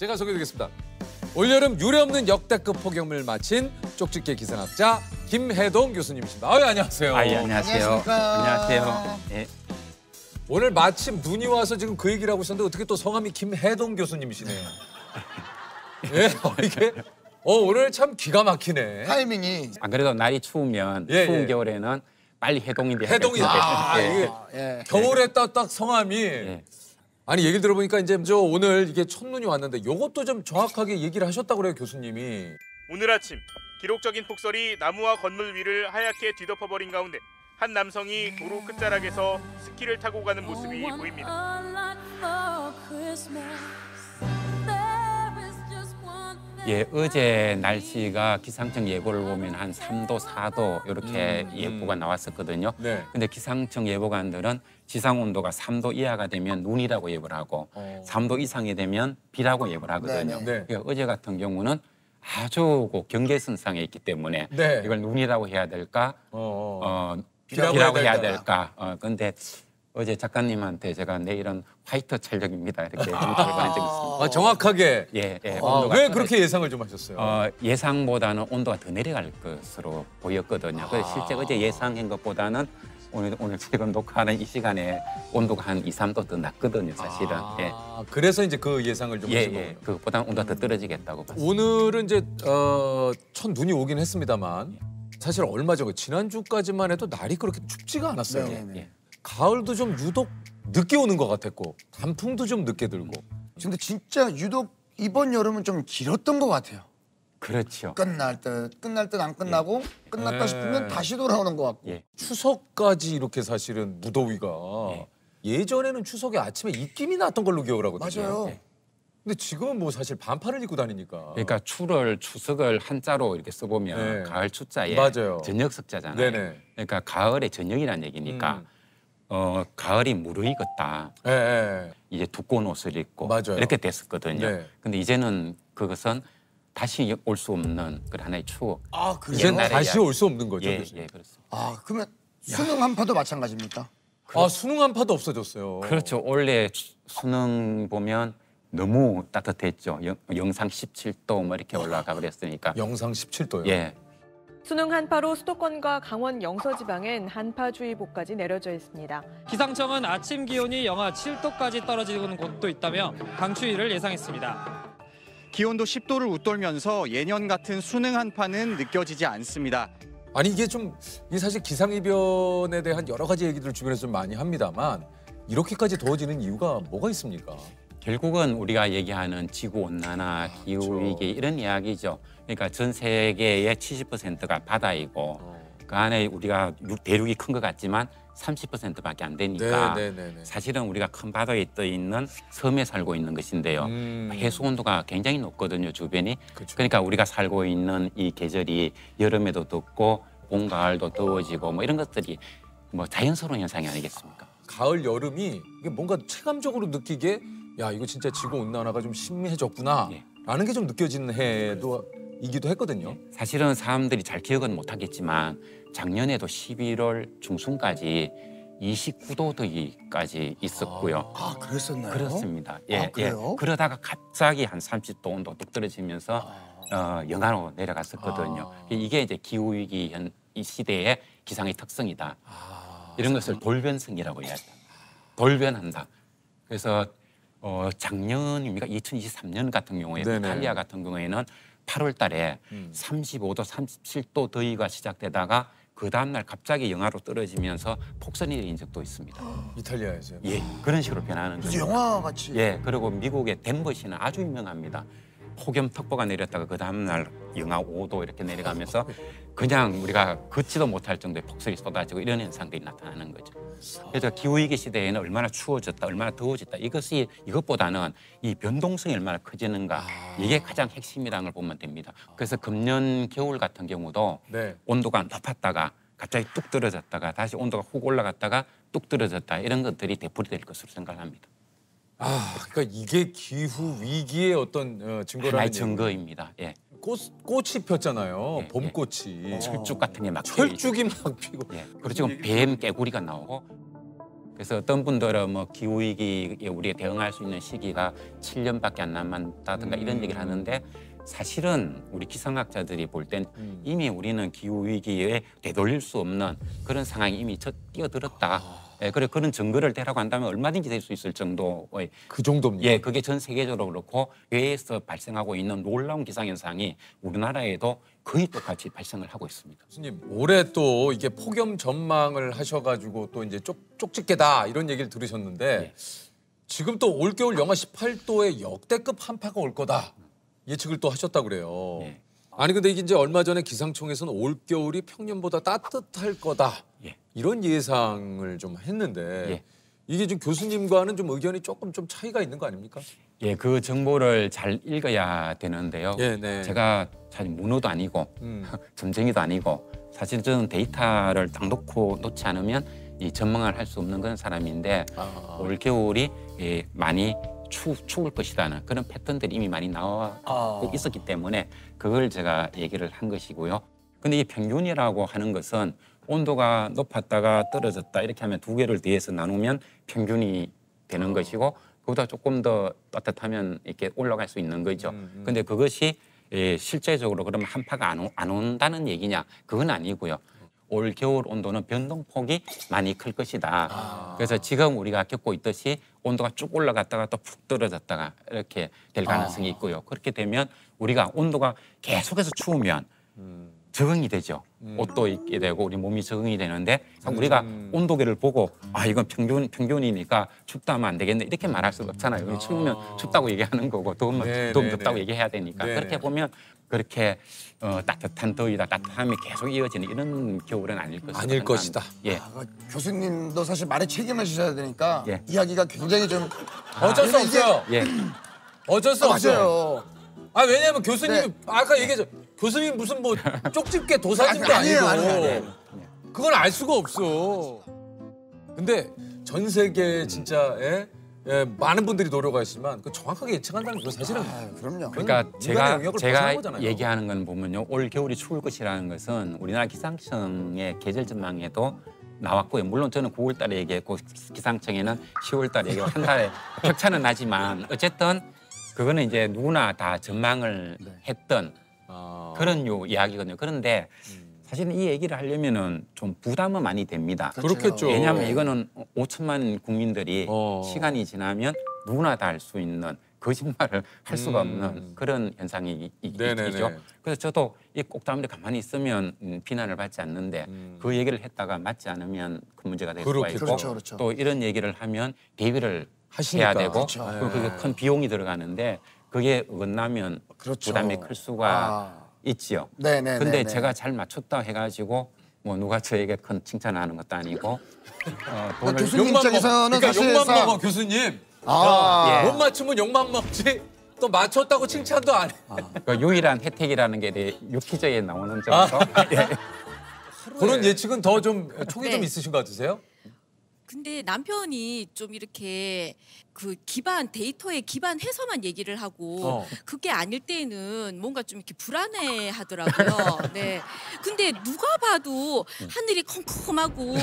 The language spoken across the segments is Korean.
제가 소개드리겠습니다. 올여름 유례없는 역대급 폭염을 마친 쪽집게 기상학자 김해동 교수님이십니다. 안녕하세요. 안녕하세요. 안녕하세요. 예. 오늘 마침 눈이 와서 지금 그 얘기를 하고 있었는데 어떻게 또 성함이 김해동 교수님이시네요. 예, 이게 오늘 참 기가 막히네. 타이밍이. 안 그래도 날이 추우면 추운 겨울에는 빨리 해동이 돼야 해동이 이게 겨울에 딱 성함이 아니 얘기를 들어보니까 이제 오늘 이게 첫눈이 왔는데 요것도 좀 정확하게 얘기를 하셨다고 그래요, 교수님이. 오늘 아침 기록적인 폭설이 나무와 건물 위를 하얗게 뒤덮어버린 가운데 한 남성이 도로 끝자락에서 스키를 타고 가는 모습이 보입니다. 예, 어제 날씨가 기상청 예보를 보면 한 3도, 4도 이렇게 예보가 나왔었거든요. 네. 근데 기상청 예보관들은 지상 온도가 3도 이하가 되면 눈이라고 예보를 하고 3도 이상이 되면 비라고 예보를 하거든요. 네. 그러니까 어제 같은 경우는 아주 경계선상에 있기 때문에 이걸 눈이라고 해야 될까, 비라고 해야 될까. 근데 어제 작가님한테 제가 내일은 화이트 촬영입니다 이렇게 문자를 보낸 적이 있습니다. 정확하게. 온도가 왜 그렇게 예상을 좀 하셨어요? 예상보다는 온도가 더 내려갈 것으로 보였거든요. 그래서 실제 어제 예상한 것보다는 오늘 지금 녹화하는 이 시간에 온도가 한 2, 3도 더 낮거든요, 사실은. 그래서 이제 그 예상을 좀 하신 거군요. 그것보다는 온도가 더 떨어지겠다고 봤습니다. 오늘은 이제 첫 눈이 오긴 했습니다만 사실 얼마 전에 지난주까지만 해도 날이 그렇게 춥지가 않았어요. 가을도 좀 유독 늦게 오는 것 같았고 단풍도 좀 늦게 들고. 근데 진짜 유독 이번 여름은 좀 길었던 것 같아요. 그렇죠. 끝날 듯 안 끝나고 끝났다 싶으면 다시 돌아오는 것 같고. 추석까지 이렇게 사실은 무더위가 예전에는 추석에 아침에 입김이 났던 걸로 기억을 하거든요. 맞아요. 근데 지금은 뭐 사실 반팔을 입고 다니니까. 그러니까 추석을 한자로 이렇게 써보면 가을 추자에 저녁 석자잖아요. 네네. 그러니까 가을의 저녁이라는 얘기니까 가을이 무르익었다. 이제 두꺼운 옷을 입고 이렇게 됐었거든요. 근데 이제는 그것은 다시 올 수 없는 그런 하나의 추억. 이제는 다시 올 수 없는 거죠. 그렇습니다. 그러면 수능 한파도 마찬가지입니까? 수능 한파도 없어졌어요. 그렇죠. 원래 수능 보면 너무 따뜻했죠. 영상 17도 뭐 이렇게 올라가 그랬으니까. 영상 17도요? 예. 수능 한파로 수도권과 강원 영서 지방엔 한파주의보까지 내려져 있습니다. 기상청은 아침 기온이 영하 7도까지 떨어지는 곳도 있다며 강추위를 예상했습니다. 기온도 10도를 웃돌면서 예년 같은 수능 한파는 느껴지지 않습니다. 아니 이게 사실 기상이변에 대한 여러 가지 얘기들 주변에서 좀 많이 합니다만 이렇게까지 더워지는 이유가 뭐가 있습니까? 결국은 우리가 얘기하는 지구온난화, 기후위기 이런 이야기죠. 그러니까 전 세계의 70%가 바다이고 그 안에 우리가 대륙이 큰 것 같지만 30%밖에 안 되니까 사실은 우리가 큰 바다에 떠 있는 섬에 살고 있는 것인데요. 해수 온도가 굉장히 높거든요, 주변이. 그러니까 우리가 살고 있는 이 계절이 여름에도 덥고 봄, 가을도 더워지고 뭐 이런 것들이 뭐 자연스러운 현상이 아니겠습니까? 가을, 여름이 이게 뭔가 체감적으로 느끼게 야, 이거 진짜 지구온난화가 좀 심해졌구나 라는 게 좀 느껴지는 해이기도 했거든요. 사실은 사람들이 잘 기억은 못하겠지만 작년에도 11월 중순까지 29도 더위까지 있었고요. 그랬었나요? 그렇습니다. 그래요? 그러다가 갑자기 한 30도 온도 뚝 떨어지면서 영하로 내려갔었거든요. 이게 이제 기후위기 이 시대의 기상의 특성이다. 이런 것을 돌변성이라고 해야 합니다. 돌변한다. 그래서 작년입니까? 2023년 같은 경우에 이탈리아 같은 경우에는 8월 달에 35도, 37도 더위가 시작되다가 그 다음날 갑자기 영하로 떨어지면서 폭설이 내린 적도 있습니다. 이탈리아에서요? 그런 식으로 변하는 거죠. 영화같이. 그리고 미국의 덴버시는 아주 유명합니다. 폭염특보가 내렸다가 그 다음날 영하 5도 이렇게 내려가면서 그냥 우리가 걷지도 못할 정도의 폭설이 쏟아지고 이런 현상들이 나타나는 거죠. 그래서 기후위기 시대에는 얼마나 추워졌다, 얼마나 더워졌다 이것보다는 이 변동성이 얼마나 커지는가 이게 가장 핵심이라는 걸 보면 됩니다. 그래서 금년 겨울 같은 경우도 온도가 높았다가 갑자기 뚝 떨어졌다가 다시 온도가 훅 올라갔다가 뚝 떨어졌다 이런 것들이 되풀이 될 것으로 생각합니다. 그러니까 이게 기후 위기의 어떤 증거라는 하나의 증거입니다. 꽃이 폈잖아요. 봄꽃이. 철쭉 같은 게 막 철쭉이 막 피고. 그리고 지금 뱀, 깨구리가 나오고 그래서 어떤 분들은 뭐 기후 위기에 우리가 대응할 수 있는 시기가 7년밖에 안 남았다든가 이런 얘기를 하는데 사실은 우리 기상학자들이 볼 땐 이미 우리는 기후 위기에 되돌릴 수 없는 그런 상황이 이미 뛰어들었다. 예, 그래 그런 증거를 대라고 한다면 얼마든지 될 수 있을 정도의 그 정도입니다. 예, 그게 전 세계적으로 그렇고 해외에서 발생하고 있는 놀라운 기상 현상이 우리나라에도 거의 똑같이 발생을 하고 있습니다. 교수님 올해 또 이게 폭염 전망을 하셔가지고 또 이제 쪽집게다 이런 얘기를 들으셨는데 네. 지금 또 올겨울 영하 18도의 역대급 한파가 올 거다 예측을 또 하셨다 그래요. 예. 아니 근데 이게 이제 얼마 전에 기상청에서는 올겨울이 평년보다 따뜻할 거다 예. 이런 예상을 좀 했는데 예. 이게 좀 교수님과는 좀 의견이 조금 좀 차이가 있는 거 아닙니까? 예, 그 정보를 잘 읽어야 되는데요. 예, 네. 제가 사실 문어도 아니고 점쟁이도 아니고 사실 저는 데이터를 딱 놓지 않으면 이 전망을 할 수 없는 그런 사람인데 올 겨울이 예, 많이 추울 것이라는 그런 패턴들이 이미 많이 나오고 있었기 때문에 그걸 제가 얘기를 한 것이고요. 근데 이 평균이라고 하는 것은 온도가 높았다가 떨어졌다 이렇게 하면 두 개를 뒤에서 나누면 평균이 되는 것이고 그보다 조금 더 따뜻하면 이렇게 올라갈 수 있는 거죠. 근데 그것이 예, 실제적으로 그러면 한파가 안 온다는 얘기냐? 그건 아니고요. 올 겨울 온도는 변동폭이 많이 클 것이다. 그래서 지금 우리가 겪고 있듯이 온도가 쭉 올라갔다가 또 푹 떨어졌다가 이렇게 될 가능성이 있고요. 그렇게 되면 우리가 온도가 계속해서 추우면 적응이 되죠. 옷도 입게 되고 우리 몸이 적응이 되는데 우리가 온도계를 보고 아 이건 평균이니까 춥다 하면 안 되겠네 이렇게 말할 수가 없잖아요. 추우면 춥다고 얘기하는 거고 더우면 덥다고 얘기해야 되니까 그렇게 보면 그렇게 따뜻한 더위다 따뜻함이 계속 이어지는 이런 겨울은 아닐 것이다. 예. 교수님도 사실 말에 책임을 지셔야 되니까 예. 이야기가 굉장히 좀 어쩔 수 없어요. 예. 어쩔 수 없어요. 맞아요. 아 왜냐면 교수님이 네. 아까 얘기했죠. 교수님 무슨 뭐 쪽집게 도사님도 아니에요, 아니고 아니에요. 그건 알 수가 없어. 근데 전 세계 진짜 많은 분들이 노력하시지만 그 정확하게 예측한다는 거 사실은 그럼요. 그러니까 인간의 영역을 벗어난 제가 거잖아요. 얘기하는 건 보면요. 올 겨울이 추울 것이라는 것은 우리나라 기상청의 계절 전망에도 나왔고요. 물론 저는 9월 달에 얘기했고 기상청에는 10월 달에 얘기하고 한 달에 격차는 나지만 어쨌든 그거는 이제 누구나 다 전망을 했던 그런 이야기거든요. 그런데 사실은 이 얘기를 하려면은 좀 부담은 많이 됩니다. 그렇겠죠. 왜냐하면 이거는 5천만 국민들이 어. 시간이 지나면 누구나 다 할 수 있는 거짓말을 할 수가 없는 그런 현상이 네네네. 있죠. 그래서 저도 이 꼭다물에 가만히 있으면 비난을 받지 않는데 그 얘기를 했다가 맞지 않으면 큰 문제가 될 수가 있고 그렇죠. 또 이런 얘기를 하면 대비를 하시니까. 해야 되고 그렇죠. 그리고 그게 큰 비용이 들어가는데 그게 어긋나면 그렇죠. 부담이 클 수가 있지요. 네네. 근데 제가 잘 맞췄다 해가지고 뭐 누가 저에게 큰 칭찬을 하는 것도 아니고 돈을 교수님 욕만 입장에서는 그러니까 욕만 사실상 먹어 교수님. 아. 못 맞추면 욕만 먹지. 또 맞췄다고 칭찬도 안 해. 그 유일한 혜택이라는 게 유퀴즈에 나오는 점에서 그런 예측은 더 좀 촉이 네. 좀 있으신 것 같으세요? 근데 남편이 좀 이렇게 그 데이터에 기반해서만 얘기를 하고 그게 아닐 때는 뭔가 좀 이렇게 불안해 하더라고요. 네. 근데 누가 봐도 하늘이 컴컴하고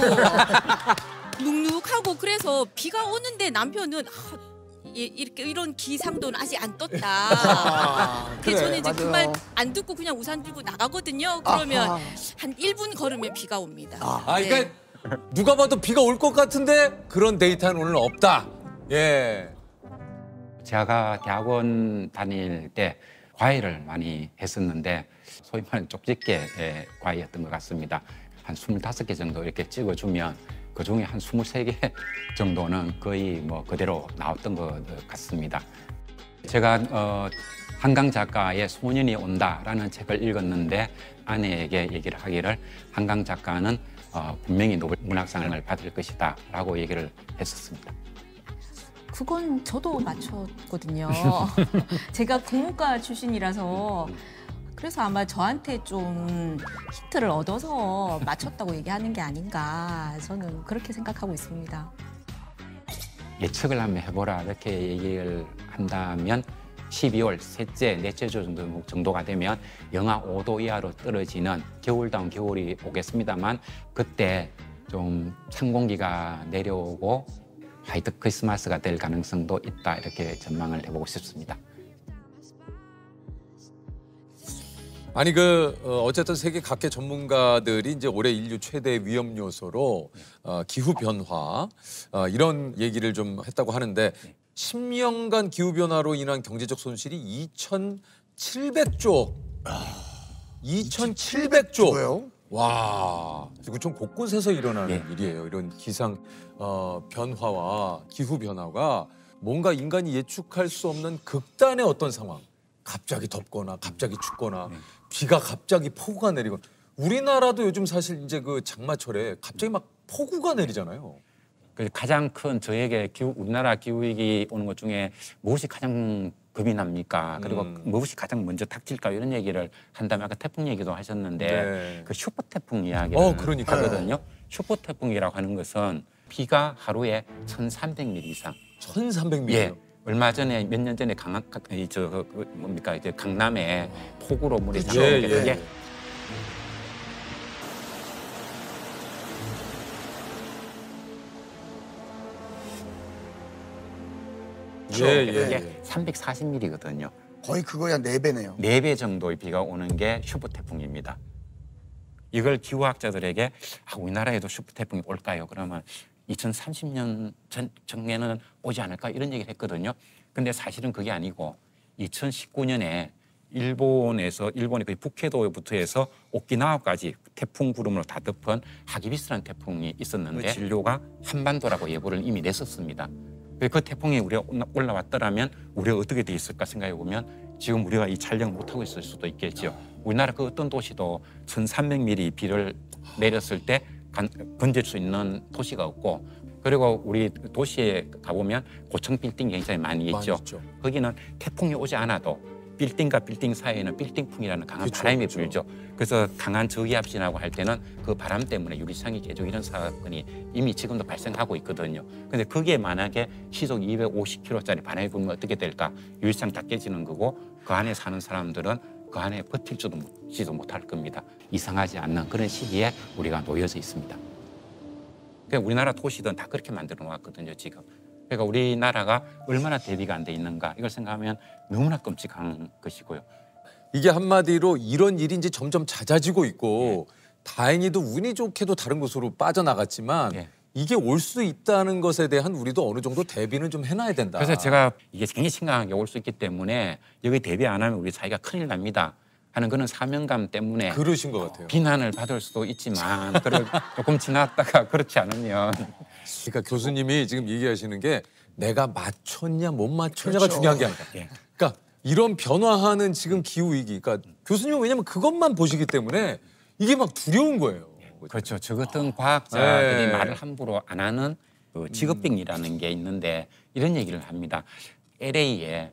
눅눅하고 그래서 비가 오는데 남편은 이렇게 이런 기상도는 아직 안 떴다. 그래서 저는 이제 그 말 안 듣고 그냥 우산 들고 나가거든요. 그러면 한 1분 걸으면 비가 옵니다. 그러니까 누가 봐도 비가 올 것 같은데 그런 데이터는 오늘 없다. 예. 제가 대학원 다닐 때 과외를 많이 했었는데 소위 말하는 쪽집게 과외였던 것 같습니다. 한 25개 정도 이렇게 찍어주면 그중에 한 23개 정도는 거의 뭐 그대로 나왔던 것 같습니다. 제가 한강 작가의 소년이 온다라는 책을 읽었는데 아내에게 얘기를 하기를 한강 작가는 분명히 노벨 문학상을 받을 것이다 라고 얘기를 했었습니다. 그건 저도 맞췄거든요. 제가 국문과 출신이라서 그래서 아마 저한테 좀 힌트를 얻어서 맞췄다고 얘기하는 게 아닌가 저는 그렇게 생각하고 있습니다. 예측을 한번 해보라 이렇게 얘기를 한다면 12월 셋째, 넷째 주 정도가 되면 영하 5도 이하로 떨어지는 겨울다운 겨울이 오겠습니다만 그때 좀 찬 공기가 내려오고 화이트 크리스마스가 될 가능성도 있다 이렇게 전망을 해보고 싶습니다. 아니 어쨌든 세계 각계 전문가들이 이제 올해 인류 최대 위험 요소로 기후 변화 이런 얘기를 좀 했다고 하는데 10년간 기후 변화로 인한 경제적 손실이 2,700조. 2,700조. 와, 이거 좀 곳곳에서 일어나는 일이에요. 이런 기상 변화와 기후 변화가 뭔가 인간이 예측할 수 없는 극단의 어떤 상황. 갑자기 덥거나 갑자기 춥거나 비가 갑자기 폭우가 내리거나 우리나라도 요즘 사실 이제 그 장마철에 갑자기 막 폭우가 내리잖아요. 가장 큰 저에게 우리나라 기후 위기 오는 것 중에 무엇이 가장 겁이 납니까? 그리고 무엇이 가장 먼저 닥칠까 이런 얘기를 한다면 아까 태풍 얘기도 하셨는데 그 슈퍼 태풍 이야기를 하거든요. 슈퍼 태풍이라고 하는 것은 비가 하루에 1,300mm 이상. 1,300mm. 예. 얼마 전에 몇 년 전에 이제 강남에 폭우로 물이 잠긴 게 그게 그게 340mm거든요. 거의 그거야 4배네요. 4배 정도의 비가 오는 게 슈퍼 태풍입니다. 이걸 기후학자들에게 우리나라에도 슈퍼 태풍이 올까요? 그러면 2030년 전에는 오지 않을까 이런 얘기를 했거든요. 근데 사실은 그게 아니고 2019년에 일본의 그 북해도부터 해서 오키나와까지 태풍 구름으로 다 덮은 하기비스라는 태풍이 있었는데 진료가 한반도라고 예보를 이미 냈었습니다. 그 태풍이 우리가 올라왔더라면 우리가 어떻게 돼 있을까 생각해 보면 지금 우리가 이 촬영 못 하고 있을 수도 있겠죠. 우리나라 그 어떤 도시도 1,300mm 비를 내렸을 때 건질 수 있는 도시가 없고, 그리고 우리 도시에 가보면 고층 빌딩이 굉장히 많이 있죠. 거기는 태풍이 오지 않아도 빌딩과 빌딩 사이에는 빌딩풍이라는 강한 바람이 불죠. 그래서 강한 저기압신하고 할 때는 그 바람 때문에 유리창이 깨지고 이런 사건이 이미 지금도 발생하고 있거든요. 근데 그게 만약에 시속 250km짜리 바람이 불면 어떻게 될까? 유리창 다 깨지는 거고 그 안에 사는 사람들은 그 안에 버틸지도 못할 겁니다. 이상하지 않는 그런 시기에 우리가 놓여져 있습니다. 그러니까 우리나라 도시들은 다 그렇게 만들어 놓았거든요, 지금. 그러니까 우리나라가 얼마나 대비가 안 돼 있는가 이걸 생각하면 너무나 끔찍한 것이고요. 이게 한마디로 이런 일이 이제 점점 잦아지고 있고 다행히도 운이 좋게도 다른 곳으로 빠져나갔지만 이게 올 수 있다는 것에 대한 우리도 어느 정도 대비는 좀 해놔야 된다. 그래서 제가 이게 굉장히 심각하게 올 수 있기 때문에 여기 대비 안 하면 우리 사회가 큰일 납니다 하는 그런 사명감 때문에 그러신 것 같아요. 비난을 받을 수도 있지만 조금 지났다가 그렇지 않으면 그러니까 교수님이 지금 얘기하시는 게 내가 맞췄냐 못 맞췄냐가 중요한 게 아니다. 그러니까 이런 변화하는 지금 기후 위기, 그러니까 교수님은 왜냐면 그것만 보시기 때문에 이게 막 두려운 거예요. 그렇죠. 저 같은 과학자들이 말을 함부로 안 하는 그 직업병이라는 게 있는데 이런 얘기를 합니다. LA에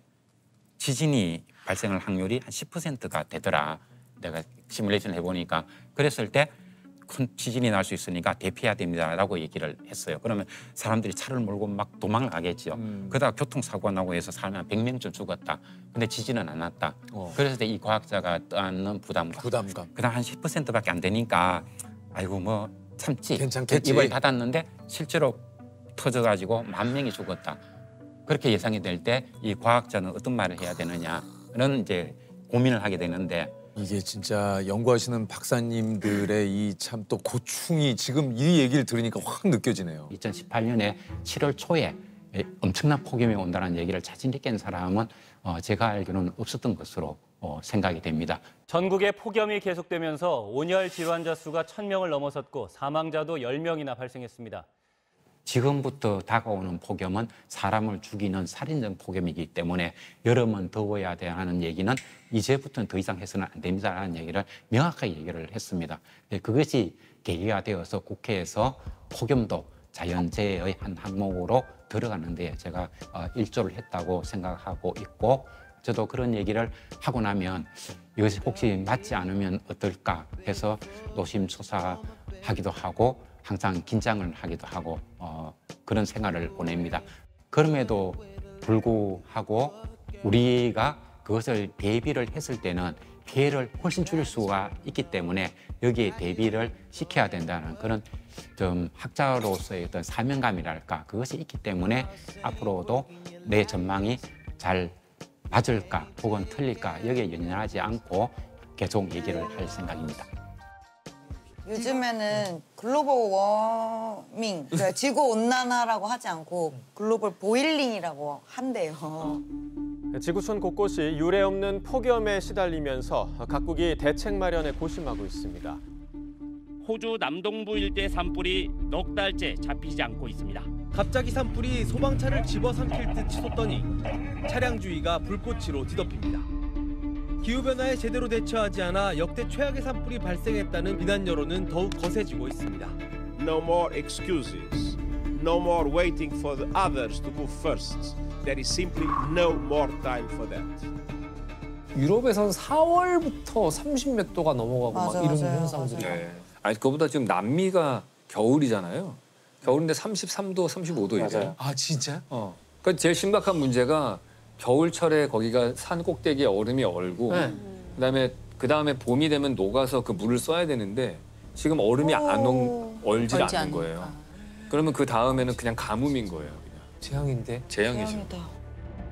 지진이 발생할 확률이 한 10%가 되더라. 내가 시뮬레이션을 해보니까 그랬을 때 큰 지진이 날 수 있으니까 대피해야 됩니다라고 얘기를 했어요. 그러면 사람들이 차를 몰고 막 도망을 가겠죠. 그러다가 교통사고가 나고 해서 사람이 한 100명쯤 죽었다. 근데 지진은 안 났다. 그래서 이 과학자가 떠안는 부담감. 그다음 한 10%밖에 안 되니까 아이고 뭐 참지. 괜찮겠지. 입을 닫았는데 실제로 터져가지고 10,000명이 죽었다. 그렇게 예상이 될 때 이 과학자는 어떤 말을 해야 되느냐는 이제 고민을 하게 되는데 이게 진짜 연구하시는 박사님들의 이 참 또 고충이 지금 이 얘기를 들으니까 확 느껴지네요. 2018년에 7월 초에 엄청난 폭염이 온다는 얘기를 자신 있게 한 사람은 제가 알기로는 없었던 것으로 생각이 됩니다. 전국에 폭염이 계속되면서 온열 질환자 수가 1,000명을 넘어섰고 사망자도 10명이나 발생했습니다. 지금부터 다가오는 폭염은 사람을 죽이는 살인적 폭염이기 때문에 여름은 더워야 돼 하는 얘기는 이제부터는 더 이상 해서는 안 됩니다라는 얘기를 명확하게 얘기를 했습니다. 그것이 계기가 되어서 국회에서 폭염도 자연재해의 한 항목으로 들어가는 데 제가 일조를 했다고 생각하고 있고 저도 그런 얘기를 하고 나면 이것이 혹시 맞지 않으면 어떨까 해서 노심초사하기도 하고 항상 긴장을 하기도 하고 그런 생활을 보냅니다. 그럼에도 불구하고 우리가 그것을 대비를 했을 때는 피해를 훨씬 줄일 수가 있기 때문에 여기에 대비를 시켜야 된다는 그런 좀 학자로서의 어떤 사명감이랄까 그것이 있기 때문에 앞으로도 내 전망이 잘 맞을까 혹은 틀릴까 여기에 연연하지 않고 계속 얘기를 할 생각입니다. 요즘에는 글로벌 워밍, 그러니까 지구 온난화라고 하지 않고 글로벌 보일링이라고 한대요. 지구촌 곳곳이 유례 없는 폭염에 시달리면서 각국이 대책 마련에 고심하고 있습니다. 호주 남동부 일대 산불이 넉 달째 잡히지 않고 있습니다. 갑자기 산불이 소방차를 집어삼킬 듯 치솟더니 차량 주위가 불꽃으로 뒤덮입니다. 기후변화에 제대로 대처하지 않아 역대 최악의 산불이 발생했다는 비난 여론은 더욱 거세지고 있습니다. No more excuses. No more waiting for the others to go first. There is simply no more time for that. 유럽에서는 4월부터 30 몇 도가 넘어가고 맞아, 막 이런 맞아요. 현상들이. 네. 아니 그거보다 지금 남미가 겨울이잖아요. 겨울인데 33도, 35도 이래요. 아 진짜? 그러니까 제일 심각한 문제가 겨울철에 거기가 산 꼭대기에 얼음이 얼고 그다음에 봄이 되면 녹아서 그 물을 써야 되는데 지금 얼음이 얼질 않는 거예요. 그러면 그 다음에는 그냥 가뭄인 거예요. 그냥. 재앙인데? 재앙이죠.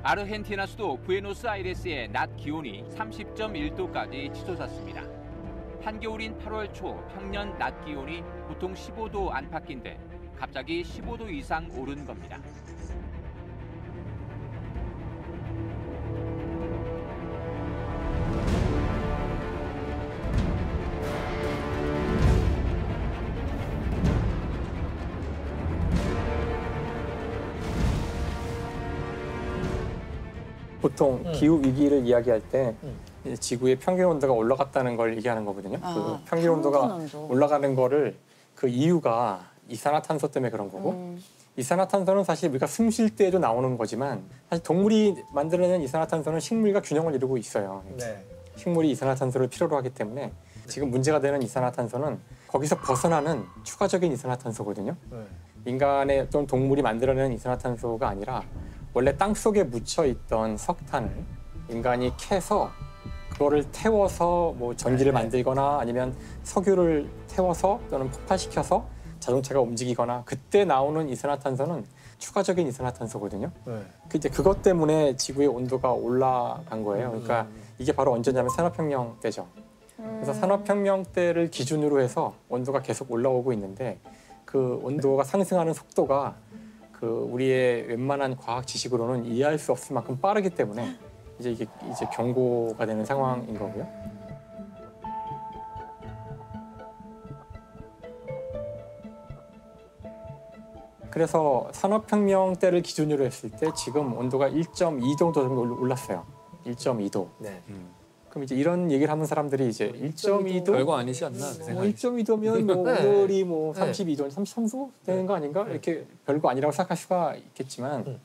아르헨티나 수도 부에노스아이레스의 낮 기온이 30.1도까지 치솟았습니다. 한겨울인 8월 초 평년 낮 기온이 보통 15도 안팎인데 갑자기 15도 이상 오른 겁니다. 보통 기후 위기를 이야기할 때 지구의 평균 온도가 올라갔다는 걸 얘기하는 거거든요. 그 평균 온도가 올라가는 거를 그 이유가 이산화탄소 때문에 그런 거고 이산화탄소는 사실 우리가 숨 쉴 때에도 나오는 거지만 사실 동물이 만들어낸 이산화탄소는 식물과 균형을 이루고 있어요. 식물이 이산화탄소를 필요로 하기 때문에 지금 문제가 되는 이산화탄소는 거기서 벗어나는 추가적인 이산화탄소거든요. 인간의 또는 동물이 만들어낸 이산화탄소가 아니라 원래 땅속에 묻혀있던 석탄을 인간이 캐서 그거를 태워서 뭐 전기를 만들거나 아니면 석유를 태워서 또는 폭발시켜서 자동차가 움직이거나 그때 나오는 이산화탄소는 추가적인 이산화탄소거든요. 이제 그것 때문에 지구의 온도가 올라간 거예요. 그러니까 이게 바로 언제냐면 산업혁명 때죠. 그래서 산업혁명 때를 기준으로 해서 온도가 계속 올라오고 있는데 그 온도가 상승하는 속도가 그 우리의 웬만한 과학 지식으로는 이해할 수 없을 만큼 빠르기 때문에 이게 경고가 되는 상황인 거고요. 그래서 산업혁명 때를 기준으로 했을 때 지금 온도가 1.2도 정도 올랐어요. 1.2도. 그럼 이제 이런 얘기를 하는 사람들이 이제 1.2도 별거 아니지 않나? 1.2도면 뭐 오늘이 뭐 32도, 33도 되는 거 아닌가? 이렇게 별거 아니라고 생각할 수가 있겠지만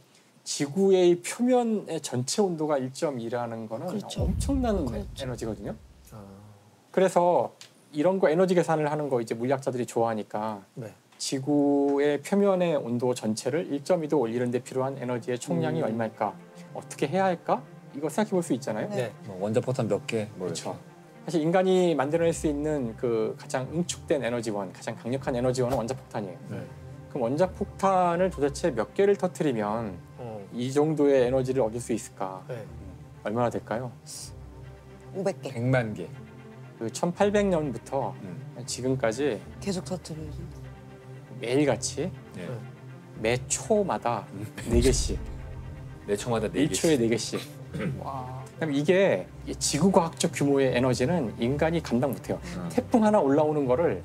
지구의 표면의 전체 온도가 1.2라는 거는 엄청난 에너지거든요. 그래서 이런 거 에너지 계산을 하는 거 이제 물리학자들이 좋아하니까 지구의 표면의 온도 전체를 1.2도 올리는 데 필요한 에너지의 총량이 얼마일까? 어떻게 해야 할까? 이거 생각해 볼 수 있잖아요. 뭐 원자폭탄 몇 개. 그렇죠. 사실 인간이 만들어낼 수 있는 그 가장 응축된 에너지원, 가장 강력한 에너지원은 원자폭탄이에요. 그럼 원자폭탄을 도대체 몇 개를 터뜨리면 이 정도의 에너지를 얻을 수 있을까? 얼마나 될까요? 500개. 100만 개. 그 1800년부터 지금까지 계속 터뜨려야지. 매일같이 매 초마다 4개씩. 매 초마다 4개씩. 1초에 4개씩. 그럼 이게 지구과학적 규모의 에너지는 인간이 감당 못해요. 태풍 하나 올라오는 거를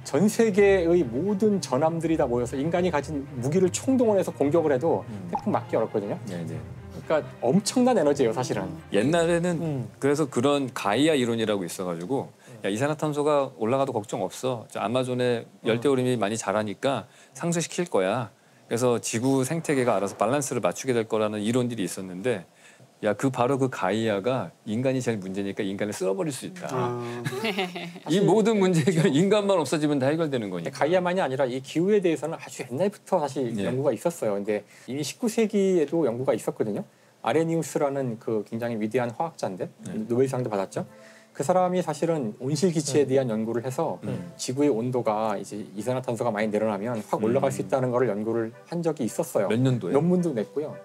전 세계의 모든 전함들이 다 모여서 인간이 가진 무기를 총동원해서 공격을 해도 태풍 막기 어렵거든요. 그러니까 엄청난 에너지예요, 사실은. 옛날에는 그래서 그런 가이아 이론이라고 있어가지고 야, 이산화탄소가 올라가도 걱정 없어. 아마존에 열대우림이 많이 자라니까 상쇄시킬 거야. 그래서 지구 생태계가 알아서 밸런스를 맞추게 될 거라는 이론들이 있었는데 야, 바로 그 가이아가 인간이 제일 문제니까 인간을 쓸어버릴 수 있다. 이 모든 문제 해결 인간만 없어지면 다 해결되는 거니까. 가이아만이 아니라 이 기후에 대해서는 아주 옛날부터 사실 연구가 있었어요. 근데 이미 19세기에도 연구가 있었거든요. 아레니우스라는 그 굉장히 위대한 화학자인데 노벨상도 받았죠. 그 사람이 사실은 온실기체에 대한 연구를 해서 지구의 온도가 이제 이산화탄소가 많이 늘어나면 확 올라갈 수 있다는 걸 연구를 한 적이 있었어요. 몇 년도에? 논문도 냈고요.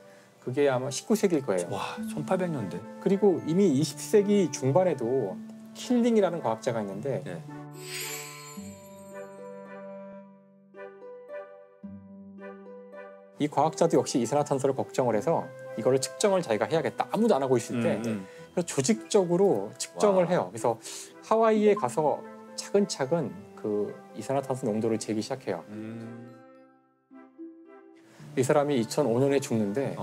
그게 아마 19세기일 거예요. 와, 1800년대. 그리고 이미 20세기 중반에도 킬링이라는 과학자가 있는데 이 과학자도 역시 이산화탄소를 걱정을 해서 이거를 측정을 자기가 해야겠다. 아무도 안 하고 있을 때 그래서 조직적으로 측정을 해요. 그래서 하와이에 가서 차근차근 그 이산화탄소 농도를 재기 시작해요. 이 사람이 2005년에 죽는데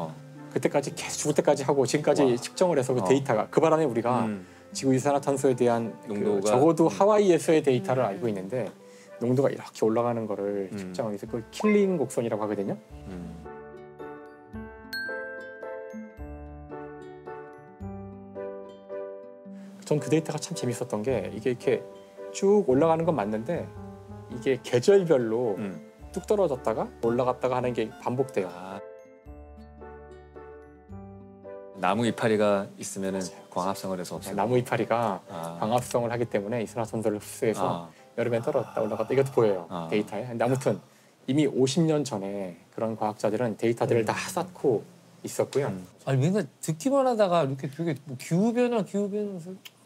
그때까지 계속 죽을 때까지 하고 지금까지 측정을 해서 그 데이터가 그 바람에 우리가 지구 이산화탄소에 대한 농도가 적어도 하와이에서의 데이터를 알고 있는데 농도가 이렇게 올라가는 거를 측정해서 그걸 킬링 곡선이라고 하거든요. 전 그 데이터가 참 재밌었던 게 이게 이렇게 쭉 올라가는 건 맞는데 이게 계절별로 뚝 떨어졌다가 올라갔다가 하는 게 반복돼요. 나무 이파리가 있으면은 광합성을 해서 없애고. 나무 이파리가 광합성을 하기 때문에 이산화탄소를 흡수해서 여름엔 떨어졌다 올라갔다 이것도 보여요. 데이터에. 근데 아무튼 이미 50년 전에 그런 과학자들은 데이터들을 다 쌓고 있었고요. 아니 맨날 듣기만 하다가 이렇게 되게 뭐 기후변화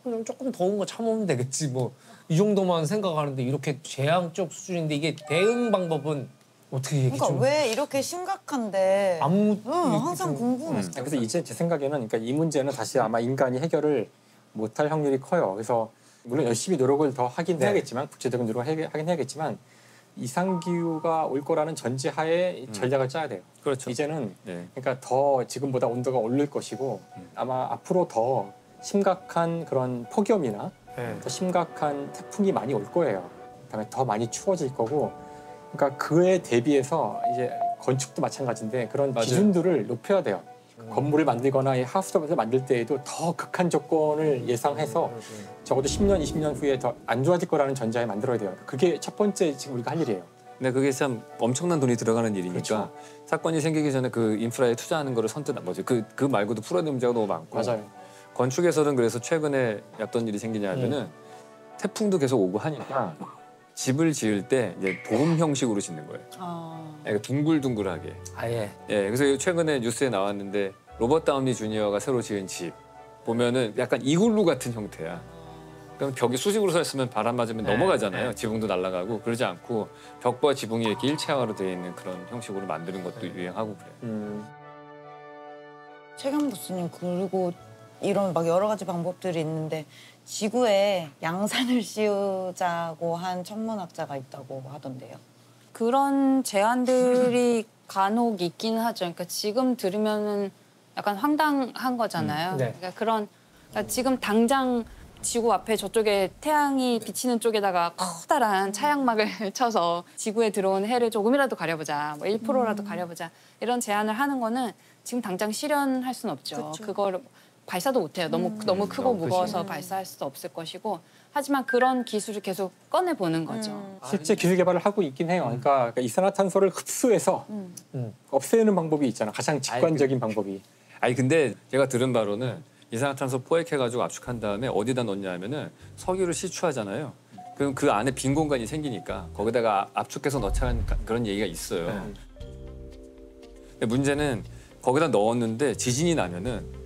그냥 조금 더운 거 참으면 되겠지 뭐 이 정도만 생각하는데 이렇게 재앙적 수준인데 이게 대응 방법은 어떻게 얘기 그러니까 좀 왜 이렇게 심각한데 항상 궁금했어요. 그래서 이제 제 생각에는 그러니까 이 문제는 다시 아마 인간이 해결을 못할 확률이 커요. 그래서 물론 열심히 노력을 더 하긴 해야겠지만 국제적인 노력을 하긴 해야겠지만 이상기후가 올 거라는 전제하에 전략을 짜야 돼요. 그렇죠. 이제는 그러니까 더 지금보다 온도가 오를 것이고 아마 앞으로 더 심각한 그런 폭염이나 더 심각한 태풍이 많이 올 거예요. 그다음에 더 많이 추워질 거고 그러니까 그에 대비해서 이제 건축도 마찬가지인데 그런 기준들을 높여야 돼요. 건물을 만들거나 이 하우스를 만들 때에도 더 극한 조건을 예상해서 적어도 10년, 20년 후에 더 안 좋아질 거라는 전제하에 만들어야 돼요. 그게 첫 번째 지금 우리가 할 일이에요. 근데 그게 참 엄청난 돈이 들어가는 일이니까 그렇죠. 사건이 생기기 전에 그 인프라에 투자하는 거를 선뜻 뭐지 그 말고도 풀어야 되는 문제가 너무 많고 맞아요. 건축에서는 그래서 최근에 어떤 일이 생기냐면은 태풍도 계속 오고 하니까 집을 지을 때 이제 돔 형식으로 짓는 거예요. 그러니까 둥글둥글하게. 아예. 예, 그래서 최근에 뉴스에 나왔는데 로버트 다우니 주니어가 새로 지은 집 보면은 약간 이글루 같은 형태야. 그럼 벽이 수직으로 서 있으면 바람 맞으면 넘어가잖아요. 지붕도 날아가고 그러지 않고 벽과 지붕이 이렇게 일체화로 되어 있는 그런 형식으로 만드는 것도 유행하고 그래요. 최강 교수님 그리고 이런 막 여러 가지 방법들이 있는데 지구에 양산을 씌우자고 한 천문학자가 있다고 하던데요. 그런 제안들이 간혹 있긴 하죠. 그러니까 지금 들으면은 약간 황당한 거잖아요. 그러니까 지금 당장 지구 앞에 저쪽에 태양이 비치는 쪽에다가 커다란 차양막을 쳐서 지구에 들어온 해를 조금이라도 가려보자, 뭐 1%라도 가려보자 이런 제안을 하는 거는 지금 당장 실현할 수는 없죠. 그걸 발사도 못해요. 너무 크고 무거워서 발사할 수도 없을 것이고 하지만 그런 기술을 계속 꺼내보는 거죠. 실제 기술 개발을 하고 있긴 해요. 그러니까 이산화탄소를 흡수해서 없애는 방법이 있잖아. 가장 직관적인 방법이. 아니 근데 제가 들은 바로는 이산화탄소 포획해가지고 압축한 다음에 어디다 넣냐 하면은 석유를 시추하잖아요. 그럼 그 안에 빈 공간이 생기니까 거기다가 압축해서 넣자는 그런 얘기가 있어요. 근데 문제는 거기다 넣었는데 지진이 나면은